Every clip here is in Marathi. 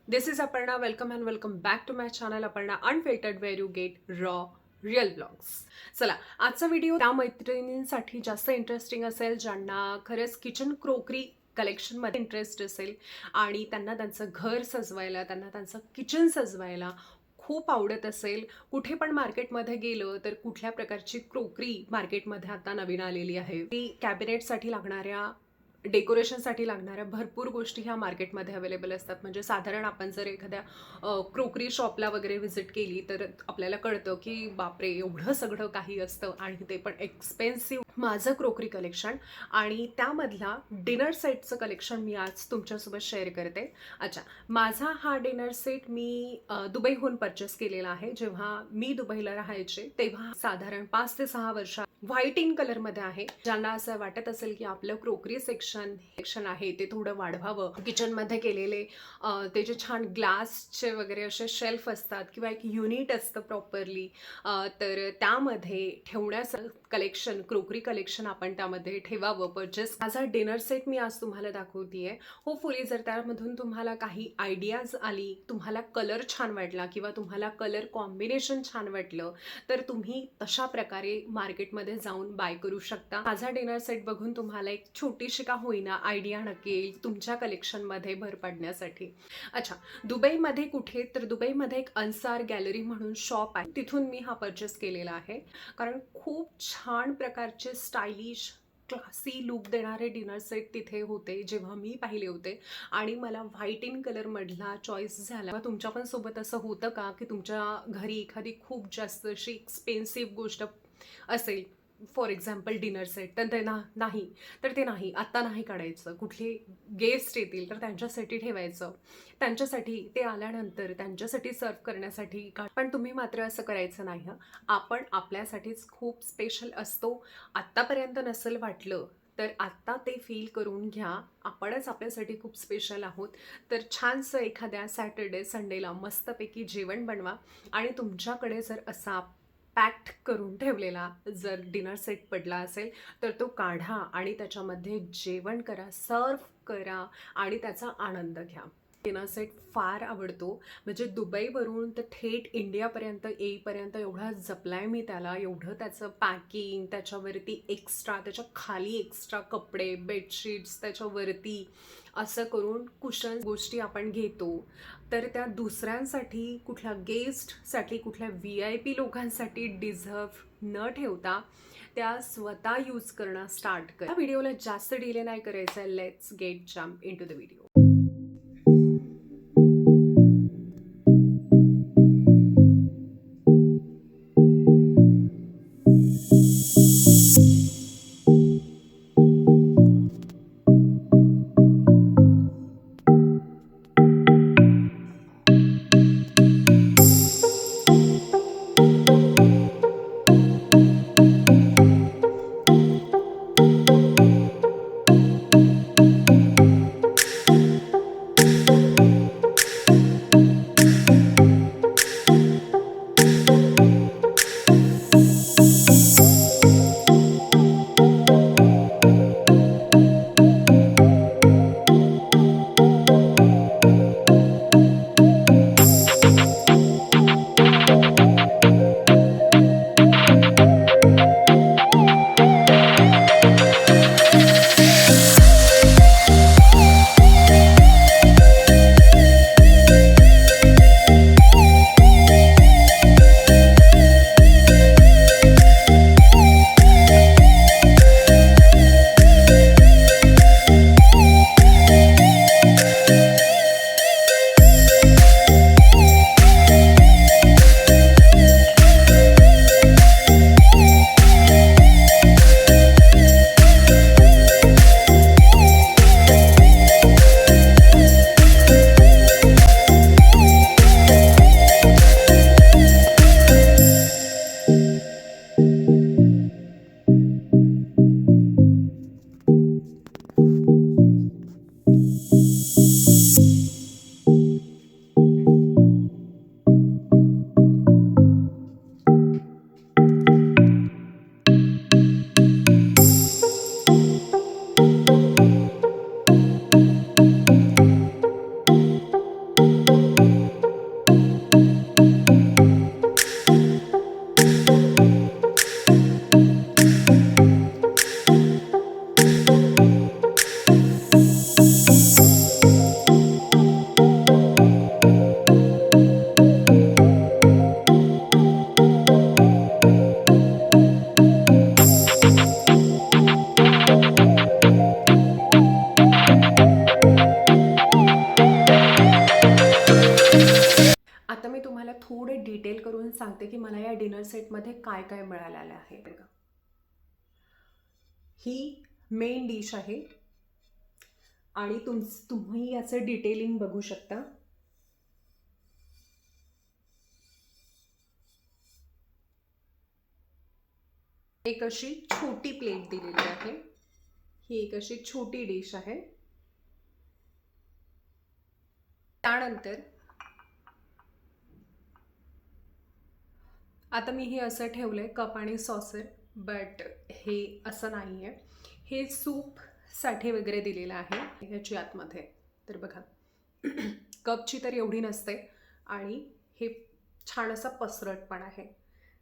This is Aparna. Welcome and welcome back to my channel Aparna Unfiltered, where you get raw real blogs. चला, आजचा व्हिडिओ त्या मैत्रिणींसाठी जास्त इंटरेस्टिंग असेल ज्यांना खरंच किचन क्रोकरी कलेक्शनमध्ये इंटरेस्ट असेल आणि त्यांना त्यांचं घर सजवायला, त्यांना त्यांचं किचन सजवायला खूप आवडत असेल. कुठे पण मार्केटमध्ये गेलं तर कुठल्या प्रकारची क्रोकरी मार्केटमध्ये आता नवीन आलेली आहे. ती कॅबिनेटसाठी लागणाऱ्या, डेकोरेशनसाठी लागणाऱ्या भरपूर गोष्टी ह्या मार्केटमध्ये अवेलेबल असतात. म्हणजे साधारण आपण जर एखाद्या क्रोकरी शॉपला वगैरे व्हिजिट केली तर आपल्याला कळतं की बापरे, एवढं सगळं काही असतं आणि ते पण एक्सपेन्सिव्ह. माझं क्रोकरी कलेक्शन आणि त्यामधला डिनर सेटचं कलेक्शन मी आज तुमच्यासोबत शेअर करते. अच्छा, माझा हा डिनर सेट मी दुबईहून परचेस केलेला आहे. जेव्हा मी दुबईला राहायचे तेव्हा साधारण 5 ते 6 वर्ष व्हाईट इन कलरमध्ये आहे. ज्यांना असं वाटत असेल की आपलं क्रोकरी सेक्शन आहे ते थोडं वाढवावं, किचनमध्ये केलेले ते जे छान ग्लासचे वगैरे असे शेल्फ असतात किंवा एक युनिट असतं प्रॉपरली, तर त्यामध्ये ठेवण्याचं कलेक्शन, क्रोकरी कलेक्शन आपण त्यामध्ये ठेवावं परचेस. माझा डिनर सेट मी आज तुम्हाला दाखवतेय. होपफुली जर त्यामधून तुम्हाला काही आयडियाज आली, तुम्हाला कलर छान वाटला किंवा तुम्हाला कलर कॉम्बिनेशन छान वाटलं तर तुम्ही तशा प्रकारे मार्केटमध्ये जाऊन बाय करू शकता. माझा डिनर सेट बघून तुम्हाला एक छोटीशी का होईना आयडिया नक्की येईल तुमच्या कलेक्शनमध्ये भर पाडण्यासाठी. अच्छा, दुबईमध्ये कुठे तर दुबईमध्ये एक अन्सार गॅलरी म्हणून शॉप आहे, तिथून मी हा परचेस केलेला आहे. कारण खूप छान प्रकारचे स्टायलिश क्लासी लुक देणारे डिनर सेट तिथे होते जेव्हा मी पाहिले होते आणि मला व्हाईट इन कलरमधला चॉईस झाला. तुमच्या पण सोबत असं होतं का की तुमच्या घरी एखादी खूप जास्त अशी एक्सपेन्सिव्ह गोष्ट असेल, फॉर एक्झाम्पल डिनर सेट, तर ते नाही तर ते नाही, आत्ता नाही काढायचं, कुठले गेस्ट येतील तर त्यांच्यासाठी ठेवायचं, त्यांच्यासाठी ते आल्यानंतर त्यांच्यासाठी सर्व करण्यासाठी. पण तुम्ही मात्र असं करायचं नाही हं. आपण आपल्यासाठीच खूप स्पेशल असतो. आत्तापर्यंत नसेल वाटलं तर आत्ता ते फील करून घ्या, आपणच आपल्यासाठी खूप स्पेशल आहोत. तर छानसं एखाद्या सॅटर्डे संडेला मस्तपैकी जेवण बनवा आणि तुमच्याकडे जर असा पॅक्ड करून ठेवलेला जर डिनर सेट पडला असेल तर तो काढा आणि त्याच्यामध्ये जेवण करा, सर्व करा आणि त्याचा आनंद घ्या. डिनर सेट फार आवडतो. म्हणजे दुबईवरून तर थेट इंडियापर्यंत येईपर्यंत एवढा जपलाय मी त्याला, एवढं त्याचं पॅकिंग, त्याच्यावरती एक्स्ट्रा, त्याच्या खाली एक्स्ट्रा कपडे, बेडशीट्स त्याच्यावरती असं करून कुशन गोष्टी आपण घेतो. तर त्या दुसऱ्यांसाठी, कुठल्या गेस्टसाठी, कुठल्या VIP लोकांसाठी डिझर्व न ठेवता त्या स्वतः यूज करणं स्टार्ट करा. व्हिडिओला जास्त डिले नाही करायचं आहे. Let's get jump into the video व्हिडिओ. थोडे डिटेल करून सांगते की मला या डिनर सेटमध्ये काय काय मिळालेलं आहे. बघा, ही मेन डिश आहे आणि तुम्ही याचं डिटेलिंग बघू शकता. एक अशी छोटी प्लेट दिलेली आहे. ही एक अशी छोटी डिश आहे. त्यानंतर आता मी हे असं ठेवलंय कप आणि सॉसर, बट हे असं नाही आहे. हे सूपसाठी वगैरे दिलेलं आहे ह्याची आतमध्ये. तर बघा, कपची तर एवढी नसते आणि हे छान असा पसरट पण आहे.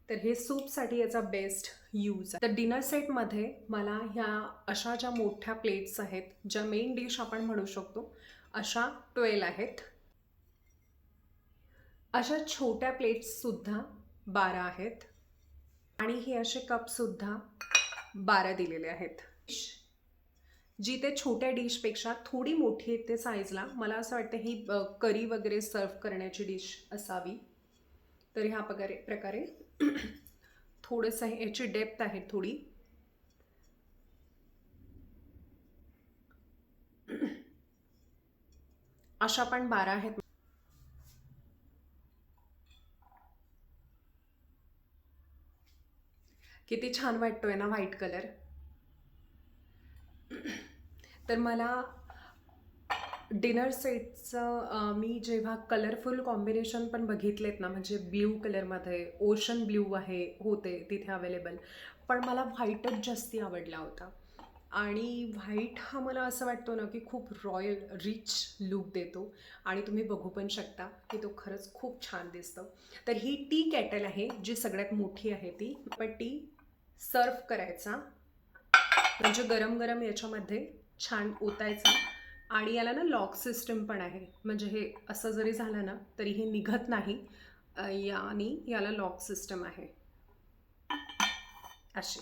तर हे सूपसाठी याचा बेस्ट यूज आहे. तर डिनर सेटमध्ये मला ह्या अशा ज्या मोठ्या प्लेट्स आहेत, ज्या मेन डिश आपण म्हणू शकतो, अशा 12 आहेत. अशा छोट्या प्लेट्ससुद्धा 12 आहेत आणि हे असे कपसुद्धा 12 दिलेले आहेत. जी ते छोट्या डिशपेक्षा थोडी मोठी आहे ते साईजला. मला असं वाटतं ही करी वगैरे सर्व करण्याची डिश असावी. तर ह्या प्रकारे थोडंसं याची डेप्थ आहे थोडी. अशा पण 12 आहेत. किती छान वाटतोय ना व्हाईट कलर. तर मला डिनर सेटचं मी जेव्हा कलरफुल कॉम्बिनेशन पण बघितलेत ना, म्हणजे ब्ल्यू कलरमध्ये ओशन ब्ल्यू होते तिथे अवेलेबल, पण मला व्हाईटच जास्ती आवडला होता. आणि व्हाईट हा मला असं वाटतो ना की खूप रॉयल रिच लुक देतो आणि तुम्ही बघू पण शकता की तो खरंच खूप छान दिसतो. तर ही टी केटल आहे जी सगळ्यात मोठी आहे ती. पण टी सर्व करायचा म्हणजे गरम गरम याच्यामध्ये छान ओतायचा. आणि याला ना लॉक सिस्टम पण आहे, म्हणजे हे असं जरी झालं ना तरी हे निघत नाही. आणि याला लॉक सिस्टम आहे अशी.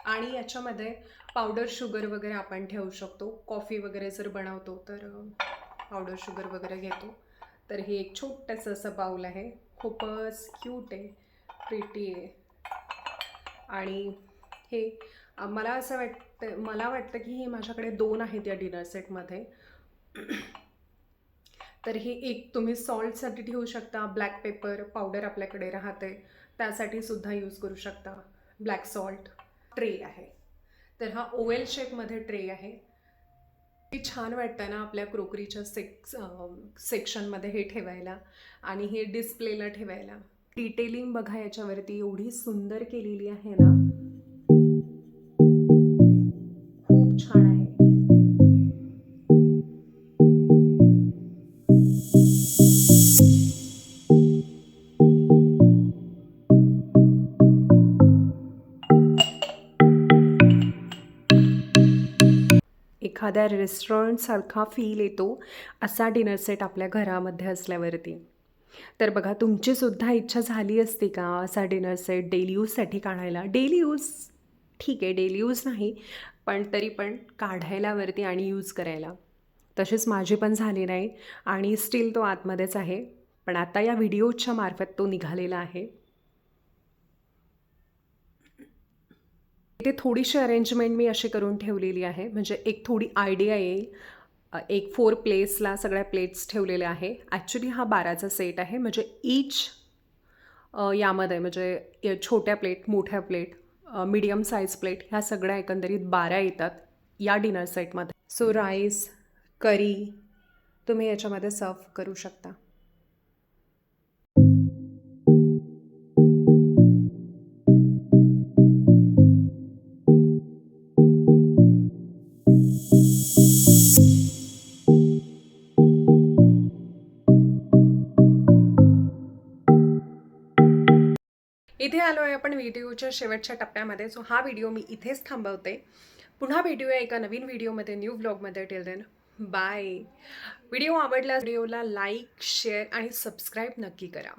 आणि याच्यामध्ये पावडर शुगर वगैरे आपण ठेवू शकतो. कॉफी वगैरे जर बनवतो तर पावडर शुगर वगैरे घेतो. तर हे एक छोटंसं असं बाउल आहे. खूपच क्यूट आहे, प्रिटी आहे. आणि हे मला वाटतं की हे माझ्याकडे 2 आहेत या डिनर सेटमध्ये. तर हे एक तुम्ही सॉल्टसाठी ठेवू शकता. ब्लॅक पेपर पावडर आपल्याकडे राहते त्यासाठी सुद्धा यूज करू शकता. ब्लॅक सॉल्ट ट्रे आहे. तर हा ओवेल शेपमध्ये ट्रे आहे. ती छान वाटतं ना आपल्या क्रोकरीच्या सेक्शनमध्ये हे ठेवायला आणि हे डिस्प्लेला ठेवायला. डिटेलिंग बघा याच्यावरती एवढी सुंदर केलेली आहे ना, खूप छान आहे. एखाद्या रेस्टॉरंटसारखा फील येतो असा डिनर सेट आपल्या घरामध्ये असल्यावरती. तर बघा, तुमचीसुद्धा इच्छा झाली असते का असा डिनर सेट डेली यूजसाठी काढायला? डेली यूज ठीक आहे, डेली यूज नाही, पण तरी पण काढायला वरती आणि यूज करायला. तशीच माझी पण झाली नाही आणि स्टील तो आतमध्येच आहे. पण आता या व्हिडिओच्या मार्फत तो निघालेला आहे. इथे थोडीशी अरेंजमेंट मी अशी करून ठेवलेली आहे, म्हणजे एक थोडी आयडिया येईल. एक 4 प्लेसला सगळ्या प्लेट्स ठेवलेल्या आहे. ॲक्च्युली हा 12चा सेट आहे, म्हणजे ईच यामध्ये म्हणजे छोट्या प्लेट, मोठ्या प्लेट, मीडियम साईज प्लेट ह्या सगळ्या एकंदरीत 12 येतात या डिनर सेटमध्ये. सो राईस, करी तुम्ही याच्यामध्ये सर्व करू शकता. इथे आलो आहे आपण व्हिडिओच्या शेवटच्या टप्प्यामध्ये. सो हा व्हिडिओ मी इथेच थांबवते. पुन्हा भेटूया एका नवीन व्हिडिओमध्ये, न्यू व्लॉगमध्ये. Till then bye. व्हिडिओ आवडला व्हिडिओला लाईक, शेअर आणि सबस्क्राईब नक्की करा.